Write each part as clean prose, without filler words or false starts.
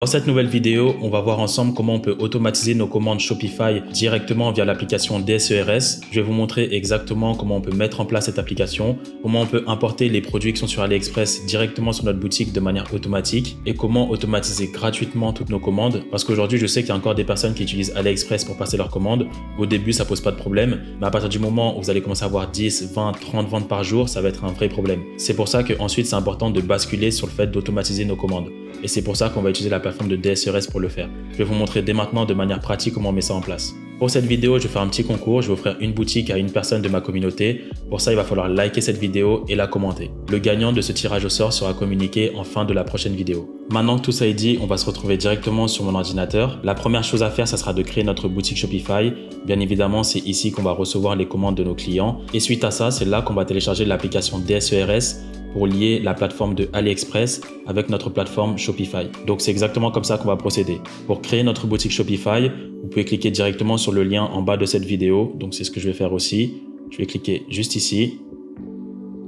Dans cette nouvelle vidéo, on va voir ensemble comment on peut automatiser nos commandes Shopify directement via l'application DSERS. Je vais vous montrer exactement comment on peut mettre en place cette application, comment on peut importer les produits qui sont sur AliExpress directement sur notre boutique de manière automatique et comment automatiser gratuitement toutes nos commandes. Parce qu'aujourd'hui, je sais qu'il y a encore des personnes qui utilisent AliExpress pour passer leurs commandes. Au début, ça pose pas de problème, mais à partir du moment où vous allez commencer à avoir 10, 20, 30 ventes par jour, ça va être un vrai problème. C'est pour ça qu'ensuite, c'est important de basculer sur le fait d'automatiser nos commandes. Et c'est pour ça qu'on va utiliser la plateforme de DSERS pour le faire. Je vais vous montrer dès maintenant de manière pratique comment on met ça en place. Pour cette vidéo, je vais faire un petit concours. Je vais offrir une boutique à une personne de ma communauté. Pour ça, il va falloir liker cette vidéo et la commenter. Le gagnant de ce tirage au sort sera communiqué en fin de la prochaine vidéo. Maintenant que tout ça est dit, on va se retrouver directement sur mon ordinateur. La première chose à faire, ça sera de créer notre boutique Shopify. Bien évidemment, c'est ici qu'on va recevoir les commandes de nos clients. Et suite à ça, c'est là qu'on va télécharger l'application DSERS pour lier la plateforme de AliExpress avec notre plateforme Shopify. Donc c'est exactement comme ça qu'on va procéder. Pour créer notre boutique Shopify, vous pouvez cliquer directement sur le lien en bas de cette vidéo. Donc c'est ce que je vais faire aussi. Je vais cliquer juste ici.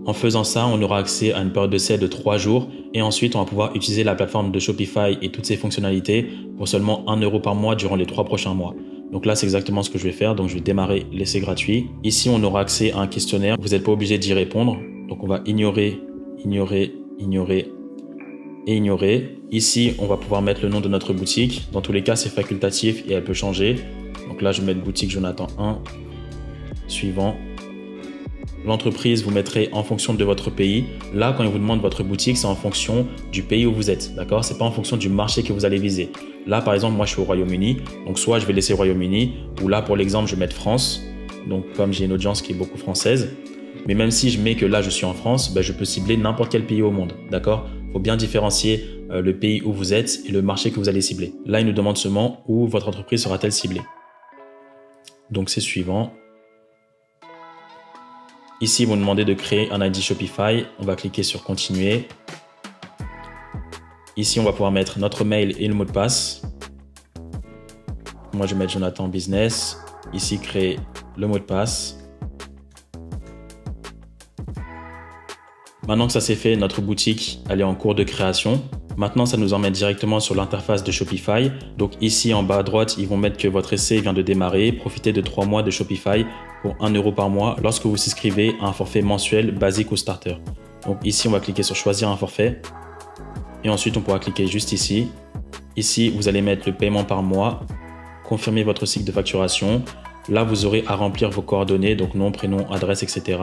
En faisant ça, on aura accès à une période d'essai de 3 jours et ensuite on va pouvoir utiliser la plateforme de Shopify et toutes ses fonctionnalités pour seulement 1 € par mois durant les 3 prochains mois. Donc là, c'est exactement ce que je vais faire. Donc je vais démarrer l'essai gratuit. Ici, on aura accès à un questionnaire. Vous n'êtes pas obligé d'y répondre. Donc on va ignorer. Ici, on va pouvoir mettre le nom de notre boutique. Dans tous les cas, c'est facultatif et elle peut changer. Donc là, je vais mettre boutique Jonathan 1. Suivant. L'entreprise, vous mettrez en fonction de votre pays. Là, quand il vous demande votre boutique, c'est en fonction du pays où vous êtes. D'accord? C'est pas en fonction du marché que vous allez viser. Là, par exemple, moi, je suis au Royaume-Uni. Donc, soit je vais laisser Royaume-Uni, ou là, pour l'exemple, je vais mettre France. Donc, comme j'ai une audience qui est beaucoup française. Mais même si je mets que là, je suis en France, je peux cibler n'importe quel pays au monde. D'accord? Il faut bien différencier le pays où vous êtes et le marché que vous allez cibler. Là, il nous demande seulement où votre entreprise sera-t-elle ciblée. Donc, c'est suivant. Ici, vous nous demandez de créer un ID Shopify. On va cliquer sur Continuer. Ici, on va pouvoir mettre notre mail et le mot de passe. Moi, je vais mettre Jonathan Business. Ici, créer le mot de passe. Maintenant que ça c'est fait, notre boutique elle est en cours de création. Maintenant, ça nous emmène directement sur l'interface de Shopify. Donc ici en bas à droite, ils vont mettre que votre essai vient de démarrer. Profitez de 3 mois de Shopify pour 1 € par mois lorsque vous souscrivez à un forfait mensuel basique ou starter. Donc ici, on va cliquer sur choisir un forfait. Et ensuite, on pourra cliquer juste ici. Ici, vous allez mettre le paiement par mois. Confirmer votre cycle de facturation. Là, vous aurez à remplir vos coordonnées, donc nom, prénom, adresse, etc.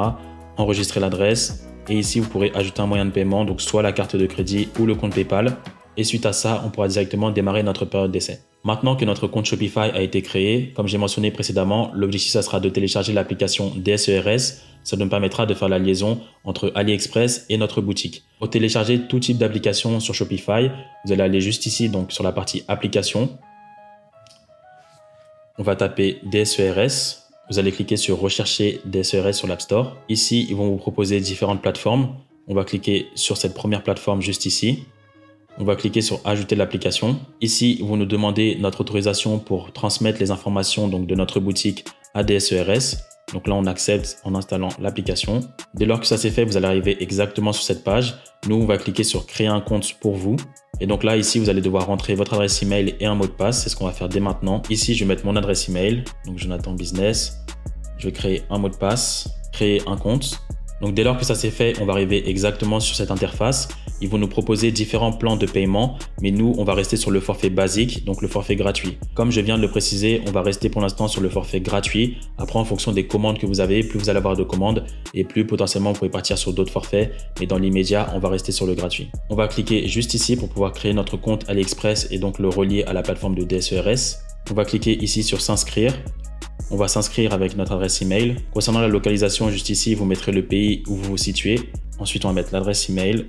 Enregistrer l'adresse. Et ici, vous pourrez ajouter un moyen de paiement, donc soit la carte de crédit ou le compte PayPal. Et suite à ça, on pourra directement démarrer notre période d'essai. Maintenant que notre compte Shopify a été créé, comme j'ai mentionné précédemment, l'objectif, ça sera de télécharger l'application DSERS. Ça nous permettra de faire la liaison entre AliExpress et notre boutique. Pour télécharger tout type d'application sur Shopify, vous allez aller juste ici, donc sur la partie application. On va taper DSERS. Vous allez cliquer sur rechercher DSERS sur l'App Store. Ici, ils vont vous proposer différentes plateformes. On va cliquer sur cette première plateforme juste ici. On va cliquer sur ajouter l'application. Ici, ils vont nous demander notre autorisation pour transmettre les informations donc, de notre boutique à DSERS. Donc là, on accepte en installant l'application. Dès lors que ça c'est fait, vous allez arriver exactement sur cette page. Nous, on va cliquer sur créer un compte pour vous. Et donc là, ici, vous allez devoir rentrer votre adresse email et un mot de passe. C'est ce qu'on va faire dès maintenant. Ici, je vais mettre mon adresse email. Donc, Jonathan Business. Je vais créer un mot de passe, créer un compte. Donc, dès lors que ça c'est fait, on va arriver exactement sur cette interface. Ils vont nous proposer différents plans de paiement, mais nous, on va rester sur le forfait basique, donc le forfait gratuit. Comme je viens de le préciser, on va rester pour l'instant sur le forfait gratuit. Après, en fonction des commandes que vous avez, plus vous allez avoir de commandes et plus potentiellement vous pouvez partir sur d'autres forfaits. Mais dans l'immédiat, on va rester sur le gratuit. On va cliquer juste ici pour pouvoir créer notre compte AliExpress et donc le relier à la plateforme de DSERS. On va cliquer ici sur s'inscrire. On va s'inscrire avec notre adresse email. Concernant la localisation, juste ici, vous mettrez le pays où vous vous situez. Ensuite, on va mettre l'adresse email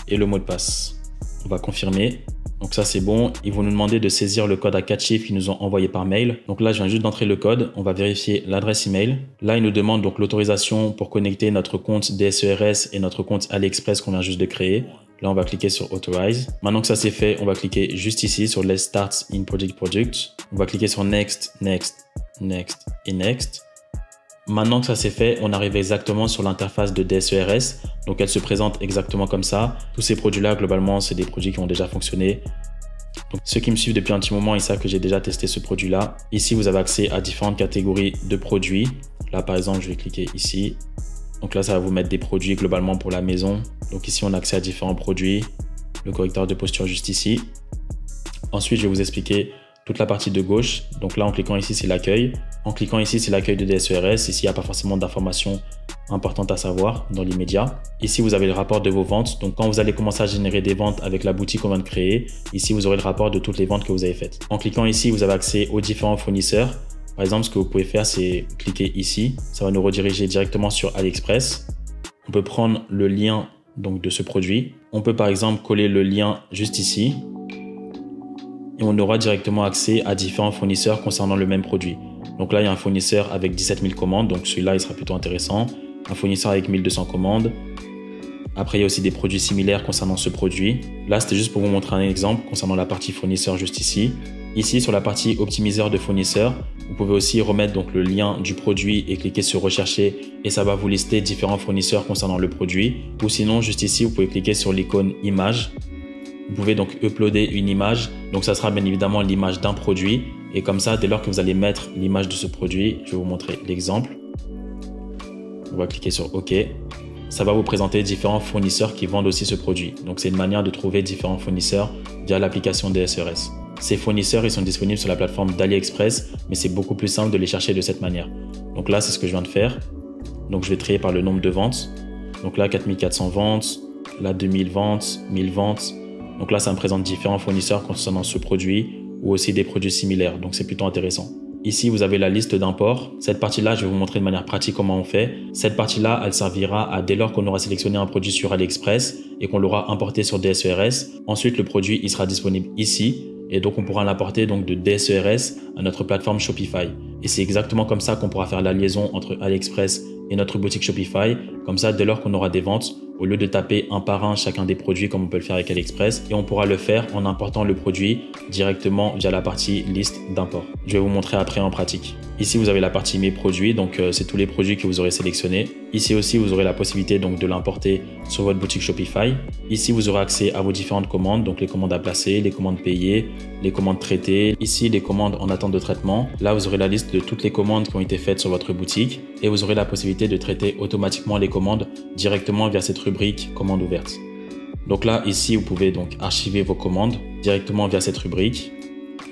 et le mot de passe. On va confirmer. Donc ça, c'est bon. Ils vont nous demander de saisir le code à 4 chiffres qu'ils nous ont envoyé par mail. Donc là, je viens juste d'entrer le code. On va vérifier l'adresse email. Là, ils nous demandent donc l'autorisation pour connecter notre compte DSERS et notre compte AliExpress qu'on vient juste de créer. Là, on va cliquer sur Authorize. Maintenant que ça c'est fait, on va cliquer juste ici sur Let's Start in Product. On va cliquer sur Next, Next, Next et Next. Maintenant que ça c'est fait, on arrive exactement sur l'interface de DSERS. Donc elle se présente exactement comme ça. Tous ces produits-là, globalement, c'est des produits qui ont déjà fonctionné. Donc, ceux qui me suivent depuis un petit moment, ils savent que j'ai déjà testé ce produit-là. Ici, vous avez accès à différentes catégories de produits. Là, par exemple, je vais cliquer ici. Donc là, ça va vous mettre des produits globalement pour la maison. Donc ici, on a accès à différents produits. Le correcteur de posture juste ici. Ensuite, je vais vous expliquer toute la partie de gauche. Donc là, en cliquant ici, c'est l'accueil. En cliquant ici, c'est l'accueil de DSERS. Ici, il n'y a pas forcément d'informations importantes à savoir dans l'immédiat. Ici, vous avez le rapport de vos ventes. Donc quand vous allez commencer à générer des ventes avec la boutique qu'on vient de créer, ici, vous aurez le rapport de toutes les ventes que vous avez faites. En cliquant ici, vous avez accès aux différents fournisseurs. Par exemple, ce que vous pouvez faire, c'est cliquer ici. Ça va nous rediriger directement sur AliExpress. On peut prendre le lien donc, de ce produit. On peut par exemple coller le lien juste ici. Et on aura directement accès à différents fournisseurs concernant le même produit. Donc là, il y a un fournisseur avec 17 000 commandes. Donc celui-là, il sera plutôt intéressant. Un fournisseur avec 1200 commandes. Après, il y a aussi des produits similaires concernant ce produit. Là, c'était juste pour vous montrer un exemple concernant la partie fournisseur juste ici. Ici, sur la partie optimiseur de fournisseurs, vous pouvez aussi remettre donc le lien du produit et cliquer sur rechercher et ça va vous lister différents fournisseurs concernant le produit. Ou sinon, juste ici, vous pouvez cliquer sur l'icône image. Vous pouvez donc uploader une image. Donc, ça sera bien évidemment l'image d'un produit. Et comme ça, dès lors que vous allez mettre l'image de ce produit, je vais vous montrer l'exemple. On va cliquer sur OK. Ça va vous présenter différents fournisseurs qui vendent aussi ce produit. Donc, c'est une manière de trouver différents fournisseurs via l'application DSERS. Ces fournisseurs, ils sont disponibles sur la plateforme d'AliExpress, mais c'est beaucoup plus simple de les chercher de cette manière. Donc là, c'est ce que je viens de faire. Donc, je vais trier par le nombre de ventes. Donc là, 4400 ventes. Là, 2000 ventes, 1000 ventes. Donc là, ça me présente différents fournisseurs concernant ce produit ou aussi des produits similaires. Donc, c'est plutôt intéressant. Ici, vous avez la liste d'imports. Cette partie-là, je vais vous montrer de manière pratique comment on fait. Cette partie-là, elle servira à dès lors qu'on aura sélectionné un produit sur AliExpress et qu'on l'aura importé sur DSERS. Ensuite, le produit, il sera disponible ici. Et donc, on pourra l'importer donc de DSERS à notre plateforme Shopify. Et c'est exactement comme ça qu'on pourra faire la liaison entre AliExpress et notre boutique Shopify. Comme ça, dès lors qu'on aura des ventes, au lieu de taper un par un chacun des produits comme on peut le faire avec AliExpress, et on pourra le faire en important le produit directement via la partie liste d'import. Je vais vous montrer après en pratique. Ici, vous avez la partie mes produits, donc c'est tous les produits que vous aurez sélectionnés. Ici aussi, vous aurez la possibilité donc de l'importer sur votre boutique Shopify. Ici, vous aurez accès à vos différentes commandes, donc les commandes à placer, les commandes payées, les commandes traitées. Ici, les commandes en attente de traitement. Là, vous aurez la liste de toutes les commandes qui ont été faites sur votre boutique et vous aurez la possibilité de traiter automatiquement les commandes directement via cette rubrique commandes ouvertes. Donc là, ici, vous pouvez donc archiver vos commandes directement via cette rubrique.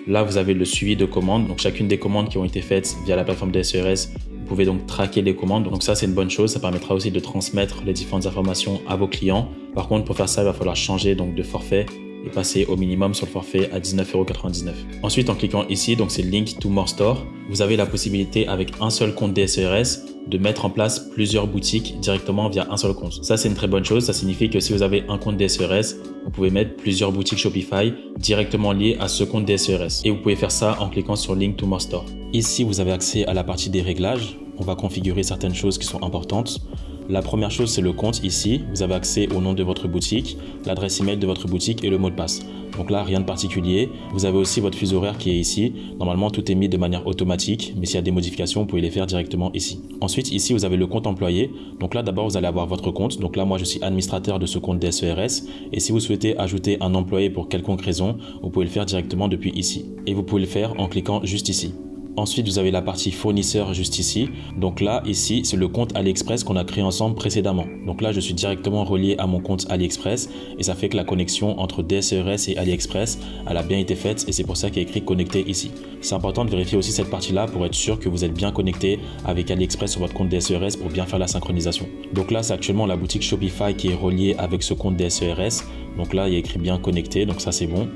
Là, vous avez le suivi de commandes. Donc, chacune des commandes qui ont été faites via la plateforme DSERS, vous pouvez donc traquer les commandes. Donc, ça, c'est une bonne chose. Ça permettra aussi de transmettre les différentes informations à vos clients. Par contre, pour faire ça, il va falloir changer donc de forfait et passer au minimum sur le forfait à 19,99 €. Ensuite, en cliquant ici, donc c'est Link to More Store, vous avez la possibilité avec un seul compte DSERS de mettre en place plusieurs boutiques directement via un seul compte. Ça, c'est une très bonne chose. Ça signifie que si vous avez un compte DSERS, vous pouvez mettre plusieurs boutiques Shopify directement liées à ce compte DSERS. Et vous pouvez faire ça en cliquant sur Link to More Store. Ici, vous avez accès à la partie des réglages. On va configurer certaines choses qui sont importantes. La première chose, c'est le compte ici. Vous avez accès au nom de votre boutique, l'adresse email de votre boutique et le mot de passe. Donc là, rien de particulier. Vous avez aussi votre fuseau horaire qui est ici. Normalement, tout est mis de manière automatique, mais s'il y a des modifications, vous pouvez les faire directement ici. Ensuite, ici, vous avez le compte employé. Donc là, d'abord, vous allez avoir votre compte. Donc là, moi, je suis administrateur de ce compte DSERS. Et si vous souhaitez ajouter un employé pour quelconque raison, vous pouvez le faire directement depuis ici. Et vous pouvez le faire en cliquant juste ici. Ensuite, vous avez la partie fournisseur juste ici. Donc là, ici, c'est le compte AliExpress qu'on a créé ensemble précédemment. Donc là, je suis directement relié à mon compte AliExpress et ça fait que la connexion entre DSERS et AliExpress, elle a bien été faite et c'est pour ça qu'il y a écrit connecté ici. C'est important de vérifier aussi cette partie-là pour être sûr que vous êtes bien connecté avec AliExpress sur votre compte DSERS pour bien faire la synchronisation. Donc là, c'est actuellement la boutique Shopify qui est reliée avec ce compte DSERS. Donc là, il y a écrit bien connecté, donc ça c'est bon.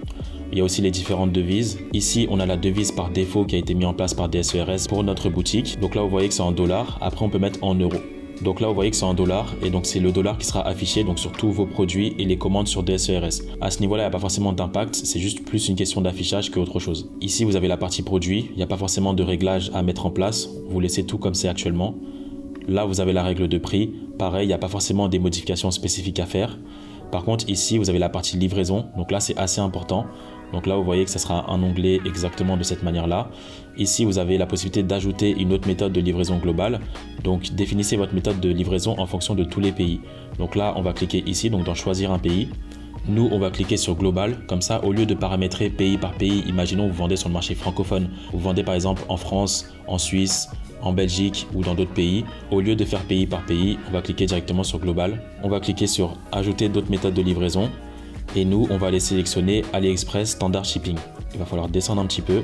Il y a aussi les différentes devises. Ici, on a la devise par défaut qui a été mise en place par DSERS pour notre boutique. Donc là, vous voyez que c'est en dollars. Après, on peut mettre en euros. Donc là, vous voyez que c'est en dollars et donc c'est le dollar qui sera affiché donc sur tous vos produits et les commandes sur DSERS. À ce niveau-là, il n'y a pas forcément d'impact. C'est juste plus une question d'affichage qu'autre chose. Ici, vous avez la partie produit. Il n'y a pas forcément de réglage à mettre en place. Vous laissez tout comme c'est actuellement. Là, vous avez la règle de prix. Pareil, il n'y a pas forcément des modifications spécifiques à faire. Par contre, ici, vous avez la partie livraison. Donc là, c'est assez important. Donc là, vous voyez que ça sera un onglet exactement de cette manière-là. Ici, vous avez la possibilité d'ajouter une autre méthode de livraison globale. Donc, définissez votre méthode de livraison en fonction de tous les pays. Donc là, on va cliquer ici, donc dans choisir un pays. Nous, on va cliquer sur Global. Comme ça, au lieu de paramétrer pays par pays, imaginons vous vendez sur le marché francophone, vous vendez par exemple en France, en Suisse, en Belgique ou dans d'autres pays. Au lieu de faire pays par pays, on va cliquer directement sur Global. On va cliquer sur Ajouter d'autres méthodes de livraison. Et nous, on va aller sélectionner AliExpress Standard Shipping. Il va falloir descendre un petit peu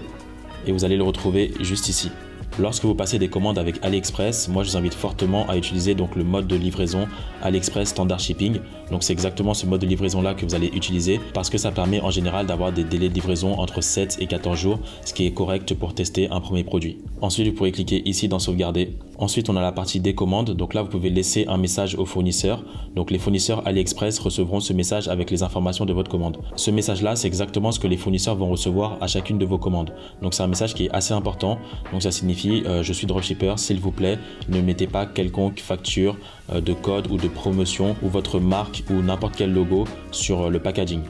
et vous allez le retrouver juste ici. Lorsque vous passez des commandes avec AliExpress, moi je vous invite fortement à utiliser donc le mode de livraison AliExpress Standard Shipping. Donc c'est exactement ce mode de livraison là que vous allez utiliser parce que ça permet en général d'avoir des délais de livraison entre 7 et 14 jours, ce qui est correct pour tester un premier produit. Ensuite, vous pourrez cliquer ici dans sauvegarder. Ensuite, on a la partie des commandes. Donc là, vous pouvez laisser un message aux fournisseurs. Donc les fournisseurs AliExpress recevront ce message avec les informations de votre commande. Ce message-là, c'est exactement ce que les fournisseurs vont recevoir à chacune de vos commandes. Donc c'est un message qui est assez important. Donc ça signifie je suis dropshipper, s'il vous plaît, ne mettez pas quelconque facture de code ou de promotion ou votre marque ou n'importe quel logo sur le packaging.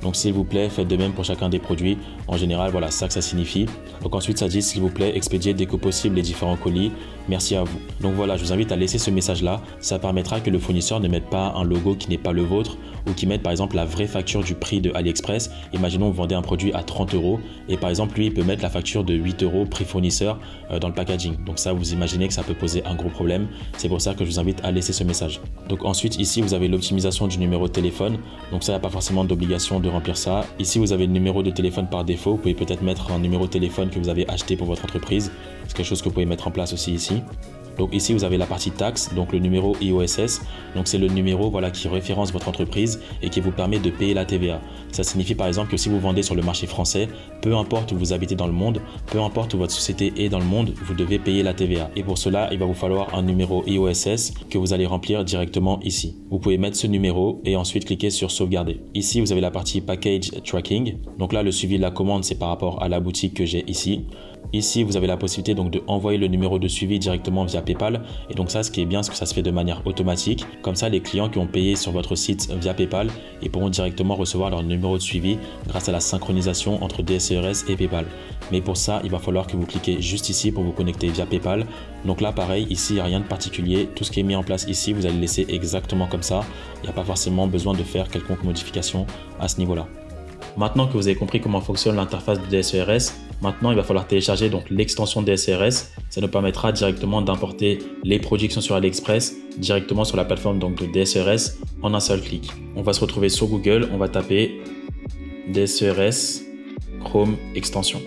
Donc s'il vous plaît, faites de même pour chacun des produits. En général, voilà, c'est ça que ça signifie. Donc ensuite, ça dit s'il vous plaît, expédiez dès que possible les différents colis. Merci à vous. Donc voilà, je vous invite à laisser ce message-là. Ça permettra que le fournisseur ne mette pas un logo qui n'est pas le vôtre ou qui mette par exemple la vraie facture du prix de AliExpress. Imaginons vous vendez un produit à 30 € et par exemple lui, il peut mettre la facture de 8 € prix fournisseur dans le packaging. Donc ça, vous imaginez que ça peut poser un gros problème. C'est pour ça que je vous invite à laisser ce message. Donc ensuite, ici, vous avez l'optimisation du numéro de téléphone. Donc ça, il n'y a pas forcément d'obligation de remplir ça. Ici, vous avez le numéro de téléphone par défaut. Vous pouvez peut-être mettre un numéro de téléphone que vous avez acheté pour votre entreprise. C'est quelque chose que vous pouvez mettre en place aussi ici. Donc ici, vous avez la partie taxe, donc le numéro IOSS. Donc c'est le numéro voilà, qui référence votre entreprise et qui vous permet de payer la TVA. Ça signifie par exemple que si vous vendez sur le marché français, peu importe où vous habitez dans le monde, peu importe où votre société est dans le monde, vous devez payer la TVA. Et pour cela, il va vous falloir un numéro IOSS que vous allez remplir directement ici. Vous pouvez mettre ce numéro et ensuite cliquer sur sauvegarder. Ici, vous avez la partie package tracking. Donc là, le suivi de la commande, c'est par rapport à la boutique que j'ai ici. Ici, vous avez la possibilité donc de envoyer le numéro de suivi directement via PayPal. Et donc ça, ce qui est bien, c'est que ça se fait de manière automatique. Comme ça, les clients qui ont payé sur votre site via PayPal, ils pourront directement recevoir leur numéro de suivi grâce à la synchronisation entre DSCRS et PayPal. Mais pour ça, il va falloir que vous cliquez juste ici pour vous connecter via PayPal. Donc là, pareil, ici, il n'y a rien de particulier. Tout ce qui est mis en place ici, vous allez le laisser exactement comme ça. Il n'y a pas forcément besoin de faire quelconque modification à ce niveau-là. Maintenant que vous avez compris comment fonctionne l'interface de DSCRS, maintenant il va falloir télécharger donc l'extension DSCRS. Ça nous permettra directement d'importer les produits qui sont sur AliExpress directement sur la plateforme donc de DSCRS en un seul clic. On va se retrouver sur Google, on va taper DSCRS Chrome extension.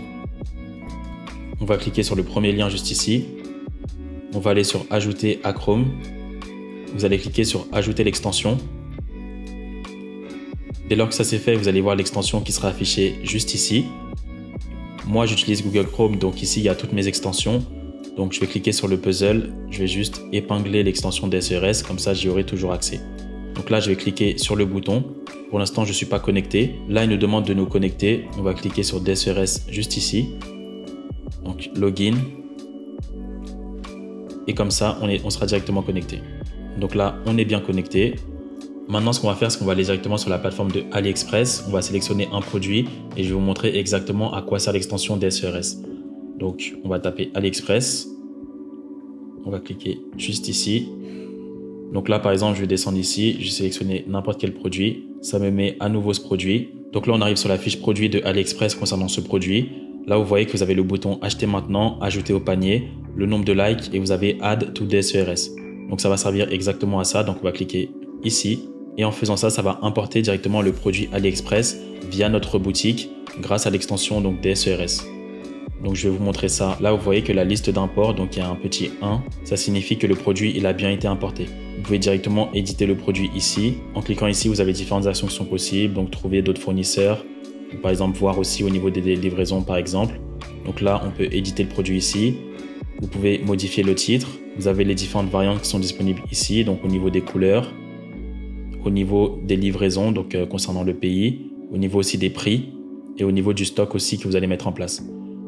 On va cliquer sur le premier lien juste ici. On va aller sur Ajouter à Chrome. Vous allez cliquer sur Ajouter l'extension. Dès lors que ça c'est fait, vous allez voir l'extension qui sera affichée juste ici. Moi, j'utilise Google Chrome, donc ici, il y a toutes mes extensions. Donc, je vais cliquer sur le puzzle. Je vais juste épingler l'extension DSCRS, comme ça, j'y aurai toujours accès. Donc là, je vais cliquer sur le bouton. Pour l'instant, je ne suis pas connecté. Là, il nous demande de nous connecter. On va cliquer sur DSCRS juste ici. Donc, login. Et comme ça, on sera directement connecté. Donc là, on est bien connecté. Maintenant, ce qu'on va faire, c'est qu'on va aller directement sur la plateforme de AliExpress. On va sélectionner un produit et je vais vous montrer exactement à quoi sert l'extension DSCRS. Donc, on va taper AliExpress. On va cliquer juste ici. Donc là, par exemple, je vais descendre ici. Je vais sélectionner n'importe quel produit. Ça me met à nouveau ce produit. Donc là, on arrive sur la fiche produit de AliExpress concernant ce produit. Là, vous voyez que vous avez le bouton Acheter maintenant, Ajouter au panier, le nombre de likes et vous avez Add to DSCRS. Donc, ça va servir exactement à ça. Donc, on va cliquer ici. Et en faisant ça, ça va importer directement le produit AliExpress via notre boutique grâce à l'extension donc DSCRS. Donc je vais vous montrer ça. Là, vous voyez que la liste d'import, donc il y a un petit 1, ça signifie que le produit il a bien été importé. Vous pouvez directement éditer le produit ici. En cliquant ici, vous avez différentes actions qui sont possibles. Donc trouver d'autres fournisseurs, par exemple voir aussi au niveau des livraisons par exemple. Donc là, on peut éditer le produit ici. Vous pouvez modifier le titre. Vous avez les différentes variantes qui sont disponibles ici, donc au niveau des couleurs, au niveau des livraisons, donc concernant le pays, au niveau aussi des prix et au niveau du stock aussi que vous allez mettre en place.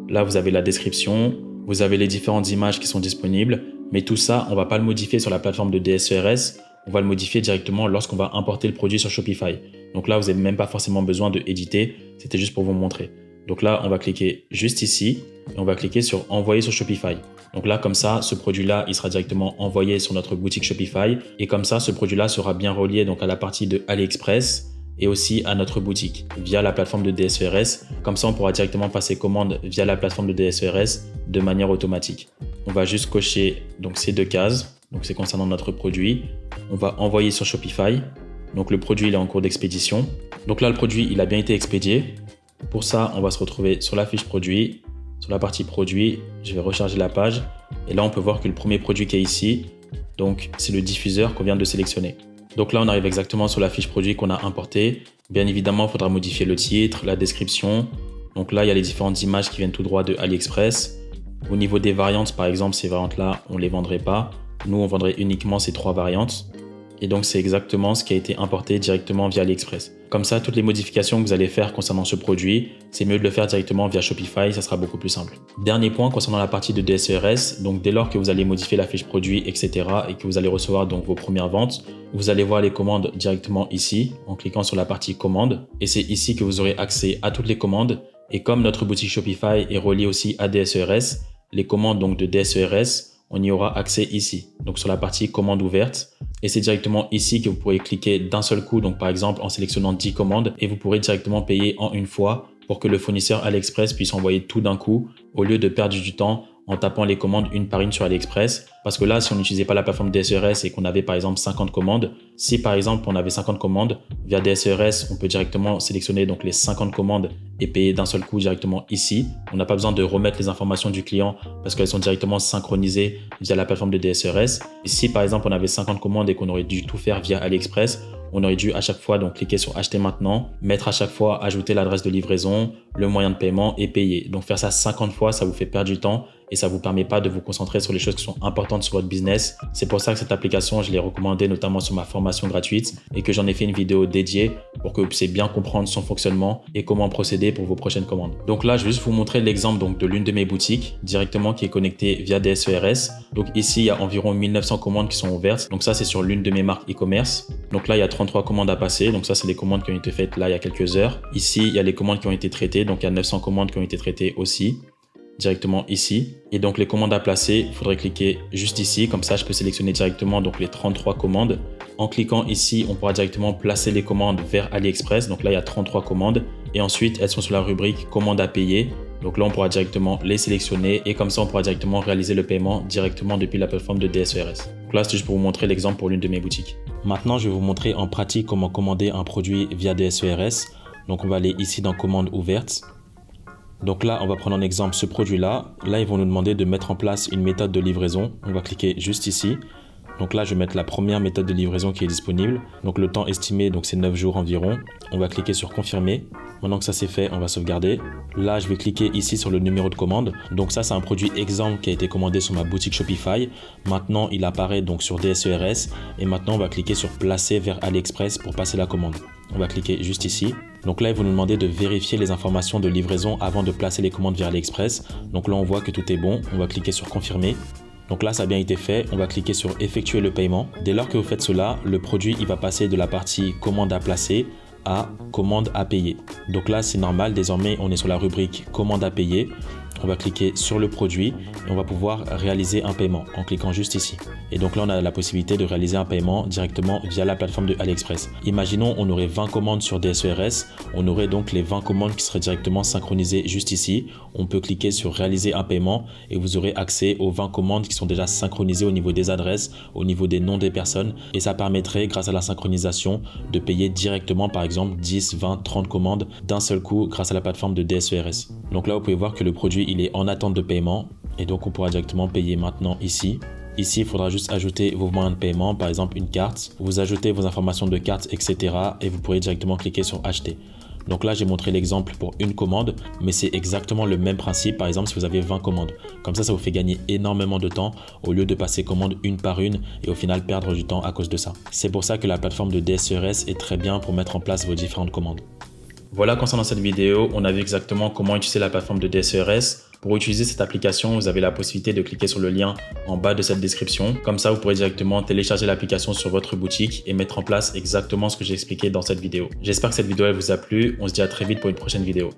Là, vous avez la description, vous avez les différentes images qui sont disponibles, mais tout ça, on ne va pas le modifier sur la plateforme de DSCRS, on va le modifier directement lorsqu'on va importer le produit sur Shopify. Donc là, vous n'avez même pas forcément besoin de éditer, c'était juste pour vous montrer. Donc là, on va cliquer juste ici et on va cliquer sur Envoyer sur Shopify. Donc là, comme ça, ce produit-là, il sera directement envoyé sur notre boutique Shopify. Et comme ça, ce produit-là sera bien relié donc à la partie de AliExpress et aussi à notre boutique via la plateforme de DSERS. Comme ça, on pourra directement passer commande via la plateforme de DSERS de manière automatique. On va juste cocher donc ces 2 cases. Donc c'est concernant notre produit. On va envoyer sur Shopify. Donc le produit il est en cours d'expédition. Donc là le produit il a bien été expédié. Pour ça, on va se retrouver sur la fiche produit. Sur la partie produit, je vais recharger la page. Et là, on peut voir que le premier produit qui est ici, donc c'est le diffuseur qu'on vient de sélectionner. Donc là, on arrive exactement sur la fiche produit qu'on a importée. Bien évidemment, il faudra modifier le titre, la description. Donc là, il y a les différentes images qui viennent tout droit de AliExpress. Au niveau des variantes, par exemple, ces variantes-là, on ne les vendrait pas. Nous, on vendrait uniquement ces 3 variantes. Et donc, c'est exactement ce qui a été importé directement via AliExpress. Comme ça, toutes les modifications que vous allez faire concernant ce produit, c'est mieux de le faire directement via Shopify, ça sera beaucoup plus simple. Dernier point concernant la partie de DSERS, donc dès lors que vous allez modifier la fiche produit, etc. et que vous allez recevoir donc vos premières ventes, vous allez voir les commandes directement ici, en cliquant sur la partie commandes. Et c'est ici que vous aurez accès à toutes les commandes. Et comme notre boutique Shopify est reliée aussi à DSERS, les commandes donc de DSERS, on y aura accès ici, donc sur la partie commande ouverte. Et c'est directement ici que vous pourrez cliquer d'un seul coup, donc par exemple en sélectionnant 10 commandes, et vous pourrez directement payer en une fois pour que le fournisseur AliExpress puisse envoyer tout d'un coup, au lieu de perdre du temps en tapant les commandes une par une sur AliExpress. Parce que là, si on n'utilisait pas la plateforme DSERS et qu'on avait par exemple 50 commandes, si par exemple on avait 50 commandes, via DSERS, on peut directement sélectionner donc les 50 commandes et payer d'un seul coup directement ici. On n'a pas besoin de remettre les informations du client parce qu'elles sont directement synchronisées via la plateforme de DSERS. Et si par exemple on avait 50 commandes et qu'on aurait dû tout faire via AliExpress, on aurait dû à chaque fois donc cliquer sur acheter maintenant, mettre à chaque fois, ajouter l'adresse de livraison, le moyen de paiement et payer. Donc faire ça 50 fois, ça vous fait perdre du temps et ça vous permet pas de vous concentrer sur les choses qui sont importantes sur votre business. C'est pour ça que cette application, je l'ai recommandée notamment sur ma formation gratuite et que j'en ai fait une vidéo dédiée pour que vous puissiez bien comprendre son fonctionnement et comment procéder pour vos prochaines commandes. Donc là, je vais juste vous montrer l'exemple donc de l'une de mes boutiques directement qui est connectée via DSERS. Donc ici, il y a environ 1900 commandes qui sont ouvertes. Donc ça, c'est sur l'une de mes marques e-commerce. Donc là, il y a 33 commandes à passer. Donc ça, c'est les commandes qui ont été faites là il y a quelques heures. Ici, il y a les commandes qui ont été traitées. Donc il y a 900 commandes qui ont été traitées aussi directement ici. Et donc les commandes à placer, il faudrait cliquer juste ici. Comme ça, je peux sélectionner directement donc les 33 commandes. En cliquant ici, on pourra directement placer les commandes vers AliExpress. Donc là, il y a 33 commandes. Et ensuite, elles sont sur la rubrique commandes à payer. Donc là, on pourra directement les sélectionner et comme ça, on pourra directement réaliser le paiement directement depuis la plateforme de DSERS. Donc là, c'est juste pour vous montrer l'exemple pour l'une de mes boutiques. Maintenant, je vais vous montrer en pratique comment commander un produit via DSERS. Donc, on va aller ici dans commandes ouvertes. Donc là, on va prendre en exemple ce produit-là. Là, ils vont nous demander de mettre en place une méthode de livraison. On va cliquer juste ici. Donc là, je vais mettre la première méthode de livraison qui est disponible. Donc le temps estimé, donc c'est 9 jours environ. On va cliquer sur confirmer. Maintenant que ça c'est fait, on va sauvegarder. Là, je vais cliquer ici sur le numéro de commande. Donc ça, c'est un produit exemple qui a été commandé sur ma boutique Shopify. Maintenant, il apparaît donc sur DSERS. Et maintenant, on va cliquer sur placer vers AliExpress pour passer la commande. On va cliquer juste ici. Donc là, ils vont nous demander de vérifier les informations de livraison avant de placer les commandes vers AliExpress. Donc là, on voit que tout est bon. On va cliquer sur confirmer. Donc là, ça a bien été fait. On va cliquer sur effectuer le paiement. Dès lors que vous faites cela, le produit il va passer de la partie commande à placer à commande à payer. Donc là, c'est normal. Désormais, on est sur la rubrique commande à payer. On va cliquer sur le produit et on va pouvoir réaliser un paiement en cliquant juste ici. Et donc là, on a la possibilité de réaliser un paiement directement via la plateforme de AliExpress. Imaginons, on aurait 20 commandes sur DSERS. On aurait donc les 20 commandes qui seraient directement synchronisées juste ici. On peut cliquer sur réaliser un paiement et vous aurez accès aux 20 commandes qui sont déjà synchronisées au niveau des adresses, au niveau des noms des personnes. Et ça permettrait, grâce à la synchronisation, de payer directement, par exemple, 10, 20, 30 commandes d'un seul coup grâce à la plateforme de DSERS. Donc là, vous pouvez voir que le produit il est en attente de paiement et donc on pourra directement payer maintenant ici. Ici, il faudra juste ajouter vos moyens de paiement, par exemple une carte. Vous ajoutez vos informations de carte, etc. et vous pourrez directement cliquer sur acheter. Donc là, j'ai montré l'exemple pour une commande, mais c'est exactement le même principe, par exemple, si vous avez 20 commandes. Comme ça vous fait gagner énormément de temps au lieu de passer commande une par une et au final perdre du temps à cause de ça. C'est pour ça que la plateforme de DSERS est très bien pour mettre en place vos différentes commandes. Voilà, concernant cette vidéo, on a vu exactement comment utiliser la plateforme de DSERS. Pour utiliser cette application, vous avez la possibilité de cliquer sur le lien en bas de cette description. Comme ça, vous pourrez directement télécharger l'application sur votre boutique et mettre en place exactement ce que j'ai expliqué dans cette vidéo. J'espère que cette vidéo elle vous a plu. On se dit à très vite pour une prochaine vidéo.